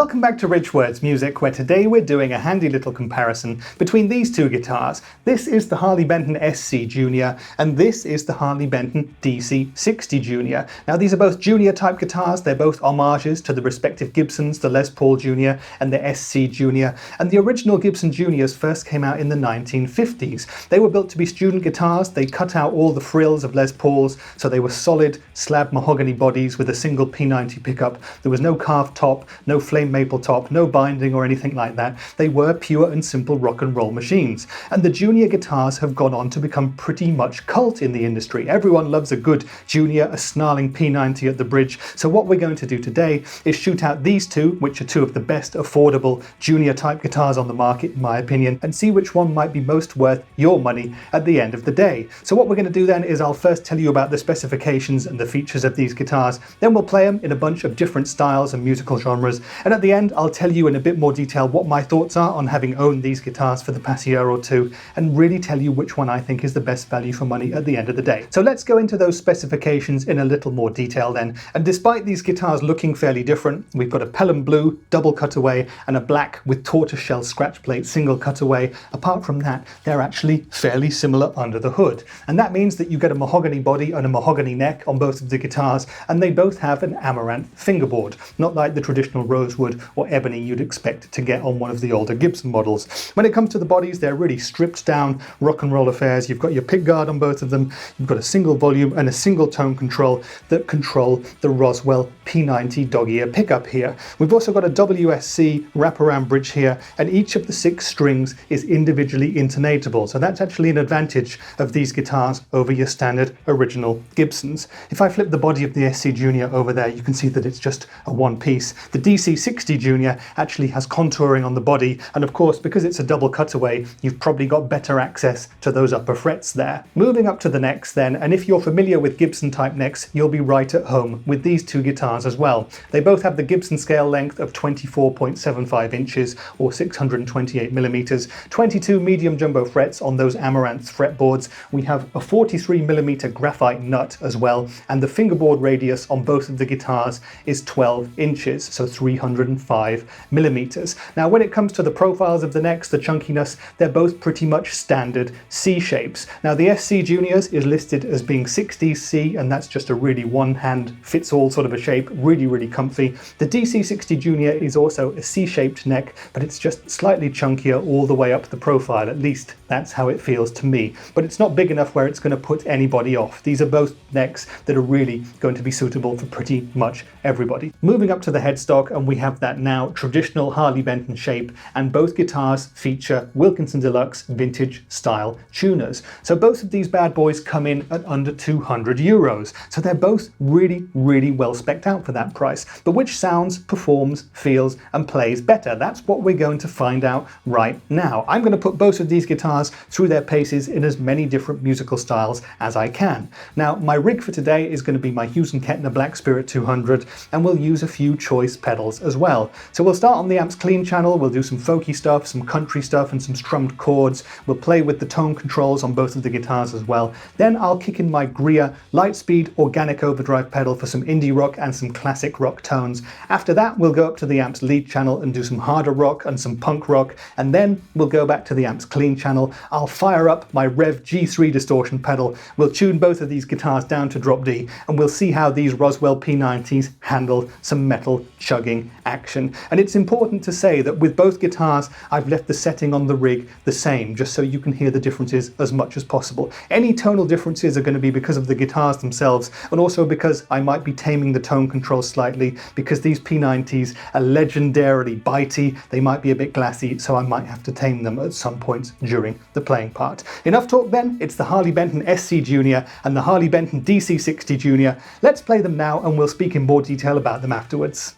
Welcome back to Rich Words Music, where today we're doing a handy little comparison between these two guitars. This is the Harley Benton SC Junior, and this is the Harley Benton DC-60 Junior. Now these are both Junior type guitars, they're both homages to the respective Gibsons, the Les Paul Junior and the SC Junior, and the original Gibson Juniors first came out in the 1950s. They were built to be student guitars, they cut out all the frills of Les Pauls, so they were solid slab mahogany bodies with a single P90 pickup. There was no carved top, no flame maple top, no binding or anything like that. They were pure and simple rock and roll machines. And the Junior guitars have gone on to become pretty much cult in the industry. Everyone loves a good Junior, a snarling P90 at the bridge. So what we're going to do today is shoot out these two, which are two of the best affordable Junior type guitars on the market in my opinion, and see which one might be most worth your money at the end of the day. So what we're going to do then is I'll first tell you about the specifications and the features of these guitars, then we'll play them in a bunch of different styles and musical genres, and at the end I'll tell you in a bit more detail what my thoughts are on having owned these guitars for the past year or two, and really tell you which one I think is the best value for money at the end of the day. So let's go into those specifications in a little more detail then. And despite these guitars looking fairly different, we've got a Pelham Blue double cutaway and a black with tortoiseshell scratch plate single cutaway. Apart from that, they're actually fairly similar under the hood, and that means that you get a mahogany body and a mahogany neck on both of the guitars, and they both have an amaranth fingerboard, not like the traditional rosewood or ebony you'd expect to get on one of the older Gibson models. When it comes to the bodies, they're really stripped down rock and roll affairs. You've got your pick guard on both of them, you've got a single volume and a single tone control that control the Roswell P90 dog-ear pickup here. We've also got a WSC wraparound bridge here, and each of the 6 strings is individually intonatable, so that's actually an advantage of these guitars over your standard original Gibsons. If I flip the body of the SC Junior over there, you can see that it's just a one piece. The DC-60 Junior actually has contouring on the body, and of course because it's a double cutaway, you've probably got better access to those upper frets there. Moving up to the necks then, and if you're familiar with Gibson type necks, you'll be right at home with these two guitars as well. They both have the Gibson scale length of 24.75 inches or 628 millimeters, 22 medium jumbo frets on those amaranth fretboards. We have a 43mm graphite nut as well, and the fingerboard radius on both of the guitars is 12 inches, so 305 millimeters. Now when it comes to the profiles of the necks, the chunkiness, they're both pretty much standard C shapes. Now the SC Juniors is listed as being 6DC, and that's just a really one hand fits all sort of a shape, really comfy. The DC-60 Junior is also a C-shaped neck, but it's just slightly chunkier all the way up the profile, at least that's how it feels to me. But it's not big enough where it's going to put anybody off. These are both necks that are really going to be suitable for pretty much everybody. Moving up to the headstock, and we have that now traditional Harley Benton shape, and both guitars feature Wilkinson Deluxe vintage style tuners. So both of these bad boys come in at under 200 euros. So they're both really well spec'd out for that price. But which sounds, performs, feels and plays better? That's what we're going to find out right now. I'm going to put both of these guitars through their paces in as many different musical styles as I can. Now my rig for today is going to be my Hughes & Kettner Black Spirit 200, and we'll use a few choice pedals as well. So we'll start on the amps clean channel, we'll do some folky stuff, some country stuff and some strummed chords. We'll play with the tone controls on both of the guitars as well. Then I'll kick in my Greer Lightspeed organic overdrive pedal for some indie rock and some classic rock tones. After that we'll go up to the amps lead channel and do some harder rock and some punk rock, and then we'll go back to the amps clean channel. I'll fire up my Rev G3 distortion pedal, we'll tune both of these guitars down to drop D, and we'll see how these Roswell P90s handle some metal chugging action. And it's important to say that with both guitars I've left the setting on the rig the same, just so you can hear the differences as much as possible. Any tonal differences are going to be because of the guitars themselves, and also because I might be taming the tone control slightly, because these P90s are legendarily bitey, they might be a bit glassy, so I might have to tame them at some points during the playing part. Enough talk then, it's the Harley Benton SC Junior and the Harley Benton DC-60 Junior. Let's play them now and we'll speak in more detail about them afterwards.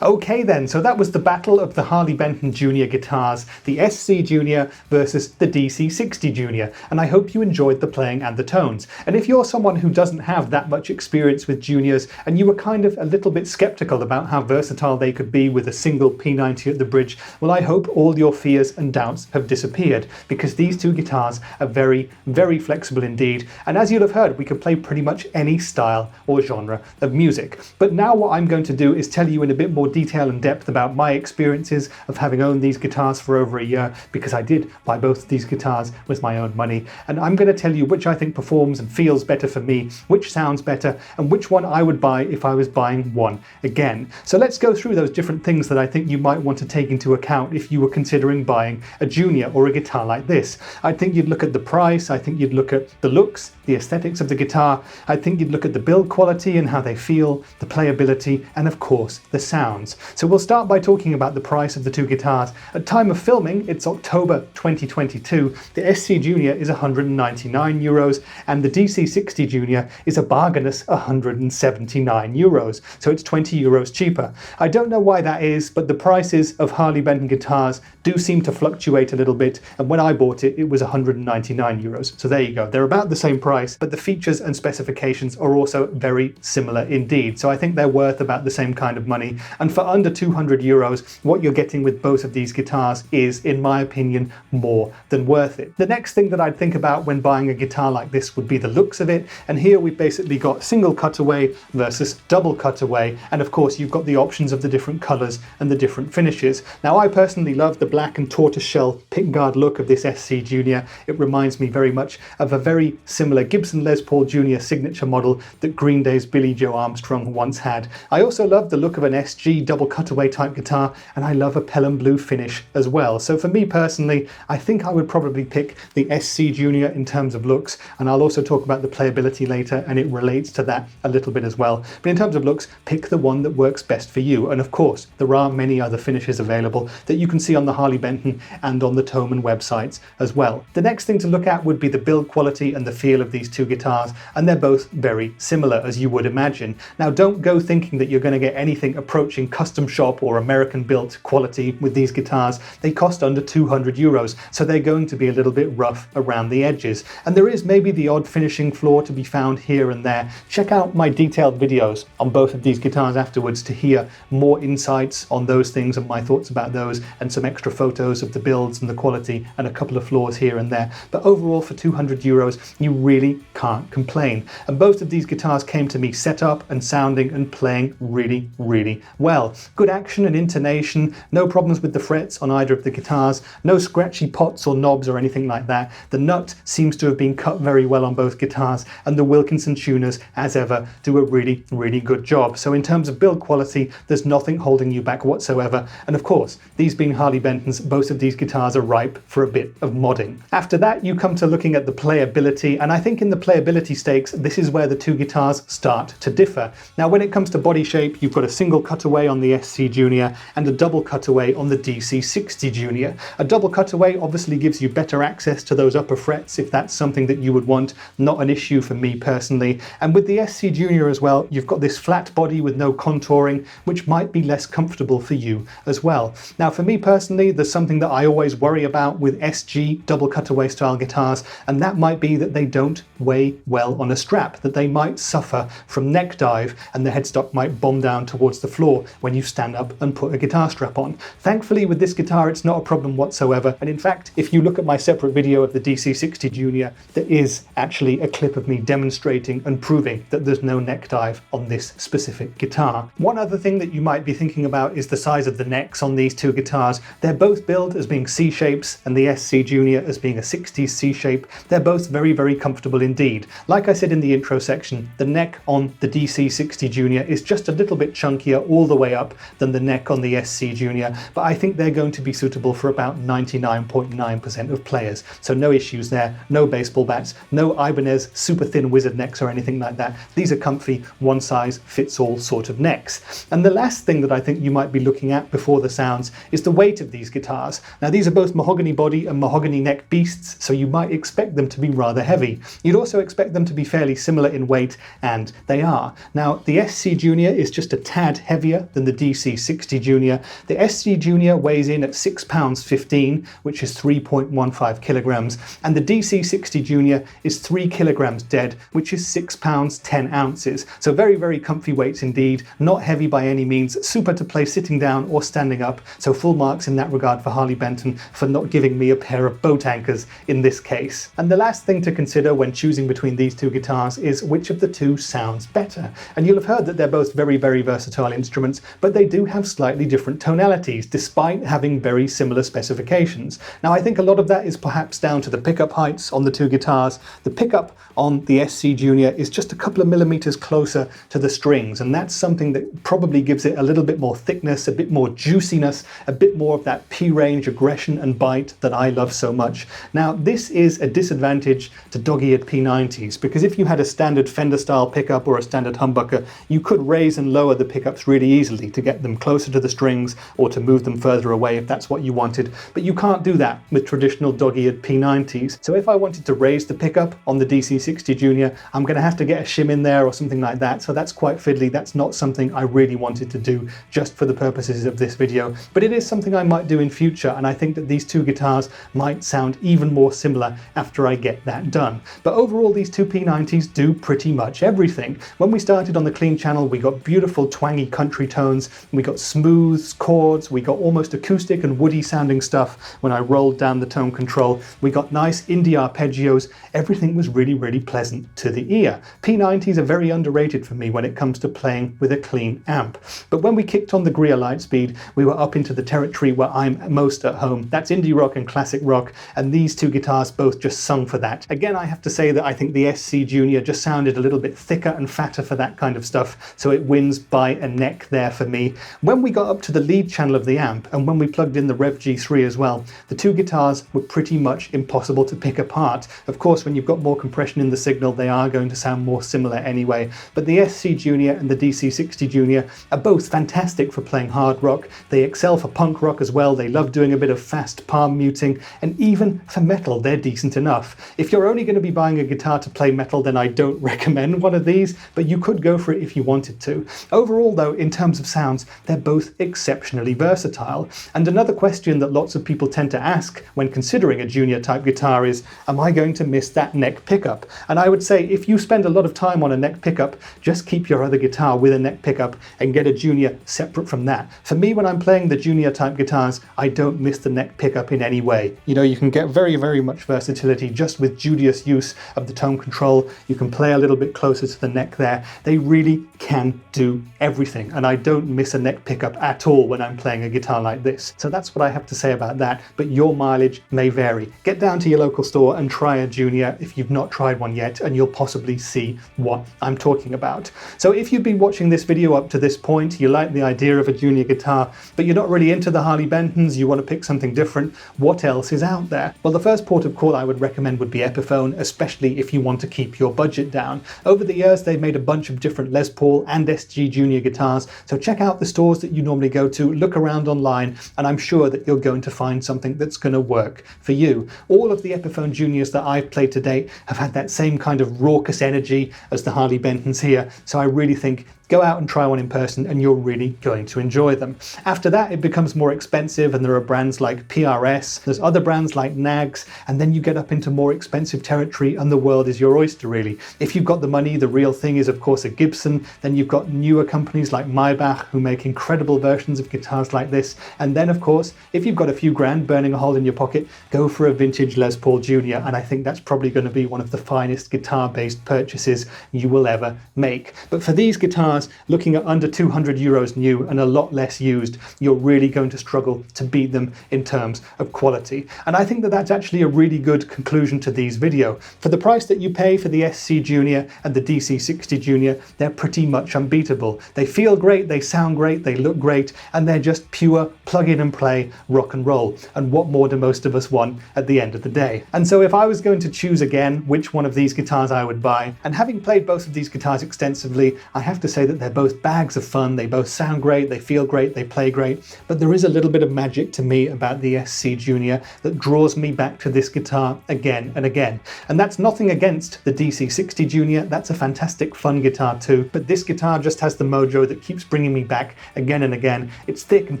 Okay then, so that was the battle of the Harley Benton Junior guitars, the SC Junior versus the DC-60 Junior, and I hope you enjoyed the playing and the tones. And if you're someone who doesn't have that much experience with Juniors, and you were kind of a little bit skeptical about how versatile they could be with a single P90 at the bridge, well, I hope all your fears and doubts have disappeared, because these two guitars are very, very flexible indeed, and as you'll have heard, we can play pretty much any style or genre of music. But now what I'm going to do is tell you in a bit more detail and depth about my experiences of having owned these guitars for over a year, because I did buy both of these guitars with my own money, and I'm going to tell you which I think performs and feels better for me, which sounds better, and which one I would buy if I was buying one again. So let's go through those different things that I think you might want to take into account if you were considering buying a Junior or a guitar like this. I think you'd look at the price, I think you'd look at the looks, the aesthetics of the guitar, I think you'd look at the build quality and how they feel, the playability, and of course the sounds. So we'll start by talking about the price of the two guitars. At time of filming, it's October 2022. The SC Junior is €199 and the DC-60 Junior is a bargainous €179. So it's €20 cheaper. I don't know why that is, but the prices of Harley Benton guitars do seem to fluctuate a little bit, and when I bought it, it was €199. So there you go. They're about the same price, but the features and specifications are also very similar indeed. So I think they're worth about the same kind of money. And for under €200, what you're getting with both of these guitars is, in my opinion, more than worth it. The next thing that I'd think about when buying a guitar like this would be the looks of it. And here we've basically got single cutaway versus double cutaway. And of course, you've got the options of the different colors and the different finishes. Now, I personally love the black and tortoiseshell pickguard look of this SC Junior. It reminds me very much of a very similar Gibson Les Paul Junior signature model that Green Day's Billy Joe Armstrong once had. I also love the look of an SG double cutaway type guitar, and I love a Pelham Blue finish as well. So for me personally, I think I would probably pick the SC Junior in terms of looks, and I'll also talk about the playability later, and it relates to that a little bit as well. But in terms of looks, pick the one that works best for you. And of course, there are many other finishes available that you can see on the Harley Benton and on the Thomann websites as well. The next thing to look at would be the build quality and the feel of these two guitars, and they're both very similar, as you would imagine. Now, don't go thinking that you're going to get anything approaching custom shop or American built quality with these guitars. They cost under €200, so they're going to be a little bit rough around the edges. And there is maybe the odd finishing flaw to be found here and there. Check out my detailed videos on both of these guitars afterwards to hear more insights on those things and my thoughts about those, and some extra photos of the builds and the quality and a couple of flaws here and there. But overall, for €200, you really can't complain. And both of these guitars came to me set up and sounding and playing really, really well. Good action and intonation, no problems with the frets on either of the guitars, no scratchy pots or knobs or anything like that. The nut seems to have been cut very well on both guitars, and the Wilkinson tuners, as ever, do a really, really good job. So in terms of build quality, there's nothing holding you back whatsoever. And of course, these being Harley Bentons, both of these guitars are ripe for a bit of modding. After that, you come to looking at the playability, and I think in the playability stakes, this is where the two guitars start to differ. Now, when it comes to body shape, you've got a single cutaway on the SC Junior and a double cutaway on the DC-60 Junior. A double cutaway obviously gives you better access to those upper frets if that's something that you would want. Not an issue for me personally. And with the SC Junior as well, you've got this flat body with no contouring, which might be less comfortable for you as well. Now, for me personally, there's something that I always worry about with SG double cutaway style guitars, and that might be that they don't weigh well on a strap, that they might suffer from neck dive and the headstock might bomb down towards the floor. when you stand up and put a guitar strap on. Thankfully with this guitar it's not a problem whatsoever, and in fact if you look at my separate video of the DC-60 Junior, there is actually a clip of me demonstrating and proving that there's no neck dive on this specific guitar. One other thing that you might be thinking about is the size of the necks on these two guitars. They're both billed as being C shapes and the SC Junior as being a 60s C shape. They're both very, very comfortable indeed. Like I said in the intro section, the neck on the DC-60 Junior is just a little bit chunkier all the way up than the neck on the SC Junior, but I think they're going to be suitable for about 99.9% of players. So no issues there, no baseball bats, no Ibanez super thin wizard necks or anything like that. These are comfy, one size fits all sort of necks. And the last thing that I think you might be looking at before the sounds is the weight of these guitars. Now these are both mahogany body and mahogany neck beasts, so you might expect them to be rather heavy. You'd also expect them to be fairly similar in weight, and they are. Now the SC Junior is just a tad heavier than the DC-60 Junior. The SC Junior weighs in at 6 pounds 15, which is 3.15 kilograms, and the DC-60 Junior is 3 kilograms dead, which is 6 pounds 10 ounces. So very, very comfy weights indeed, not heavy by any means, super to play sitting down or standing up, so full marks in that regard for Harley Benton for not giving me a pair of boat anchors in this case. And the last thing to consider when choosing between these two guitars is which of the two sounds better. And you'll have heard that they're both very, very versatile instruments, but they do have slightly different tonalities despite having very similar specifications. Now I think a lot of that is perhaps down to the pickup heights on the two guitars. The pickup on the SC Junior is just a couple of millimeters closer to the strings, and that's something that probably gives it a little bit more thickness, a bit more juiciness, a bit more of that P-range aggression and bite that I love so much. Now this is a disadvantage to dog-eared P90s, because if you had a standard Fender style pickup or a standard humbucker, you could raise and lower the pickups really easily to get them closer to the strings or to move them further away if that's what you wanted, but you can't do that with traditional dog-eared P90s. So if I wanted to raise the pickup on the DC-60 Junior, I'm going to have to get a shim in there or something like that, so that's quite fiddly. That's not something I really wanted to do just for the purposes of this video, but it is something I might do in future, and I think that these two guitars might sound even more similar after I get that done. But overall these two P90s do pretty much everything. When we started on the clean channel, we got beautiful twangy country tones, we got smooth chords, we got almost acoustic and woody sounding stuff when I rolled down the tone control, we got nice indie arpeggios. Everything was really, really pleasant to the ear. P90s are very underrated for me when it comes to playing with a clean amp. But when we kicked on the Greer Lightspeed, we were up into the territory where I'm most at home. That's indie rock and classic rock, and these two guitars both just sung for that. Again, I have to say that I think the SC Junior just sounded a little bit thicker and fatter for that kind of stuff, so it wins by a neck there for me. When we got up to the lead channel of the amp, and when we plugged in the Rev G3 as well, the two guitars were pretty much impossible to pick apart. Of course, when you've got more compression in the signal, they are going to sound more similar anyway, but the SC Junior and the DC-60 Junior are both fantastic for playing hard rock. They excel for punk rock as well. They love doing a bit of fast palm muting, and even for metal they're decent enough. If you're only going to be buying a guitar to play metal, then I don't recommend one of these, but you could go for it if you wanted to. Overall though, in terms of sounds, they're both exceptionally versatile. And another question that lots of people tend to ask when considering a Junior type guitar is, am I going to miss that neck pickup? And I would say if you spend a lot of time on a neck pickup, just keep your other guitar with a neck pickup and get a Junior separate from that. For me, when I'm playing the Junior type guitars, I don't miss the neck pickup in any way. You know, you can get very, very much versatility just with judicious use of the tone control. You can play a little bit closer to the neck there. They really can do everything, and I don't miss a neck pickup at all when I'm playing a guitar like this. So that's what I have to say about that, but your mileage may vary. Get down to your local store and try a Junior if you've not tried one yet, and you'll possibly see what I'm talking about. So if you've been watching this video up to this point, you like the idea of a Junior guitar, but you're not really into the Harley Bentons, you want to pick something different, what else is out there? Well, the first port of call I would recommend would be Epiphone, especially if you want to keep your budget down. Over the years, they've made a bunch of different Les Paul and SG Junior guitars, so check out the stores that you normally go to, look around online, and I'm sure that you're going to find something that's going to work for you. All of the Epiphone Juniors that I've played to date have had that same kind of raucous energy as the Harley Bentons here, so I really think go out and try one in person and you're really going to enjoy them. After that, it becomes more expensive, and there are brands like PRS, there's other brands like Nags, and then you get up into more expensive territory and the world is your oyster, really. If you've got the money, the real thing is of course a Gibson. Then you've got newer companies like Maybach who make incredible versions of guitars like this. And then of course, if you've got a few grand burning a hole in your pocket, go for a vintage Les Paul Junior, and I think that's probably going to be one of the finest guitar-based purchases you will ever make. But for these guitars, looking at under 200 euros new and a lot less used, you're really going to struggle to beat them in terms of quality. And I think that that's actually a really good conclusion to these videos. For the price that you pay for the SC Junior and the DC-60 Junior, they're pretty much unbeatable. They feel great, they sound great, they look great, and they're just pure plug in and play rock and roll. And what more do most of us want at the end of the day? And so if I was going to choose again which one of these guitars I would buy, and having played both of these guitars extensively, I have to say that they're both bags of fun. They both sound great, they feel great, they play great, but there is a little bit of magic to me about the SC Junior that draws me back to this guitar again and again. And that's nothing against the DC-60 Junior, that's a fantastic fun guitar too, but this guitar just has the mojo that keeps bringing me back again and again. It's thick and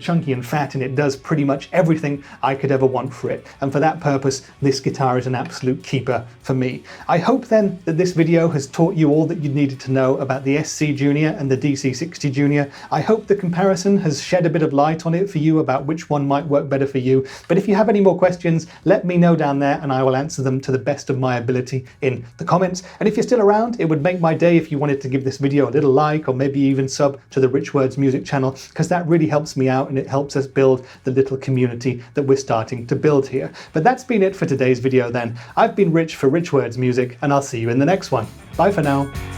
chunky and fat, and it does pretty much everything I could ever want for it. And for that purpose, this guitar is an absolute keeper for me. I hope then that this video has taught you all that you needed to know about the SC Junior and the DC-60 Junior. I hope the comparison has shed a bit of light on it for you about which one might work better for you. But if you have any more questions, let me know down there and I will answer them to the best of my ability in the comments. And if you're still around, it would make my day if you wanted to give this video a little like, or maybe even sub to the Rich Words music channel, because that really helps me out and it helps us build the little community that we're starting to build here. But that's been it for today's video then. I've been Rich for Rich Words Music, and I'll see you in the next one. Bye for now.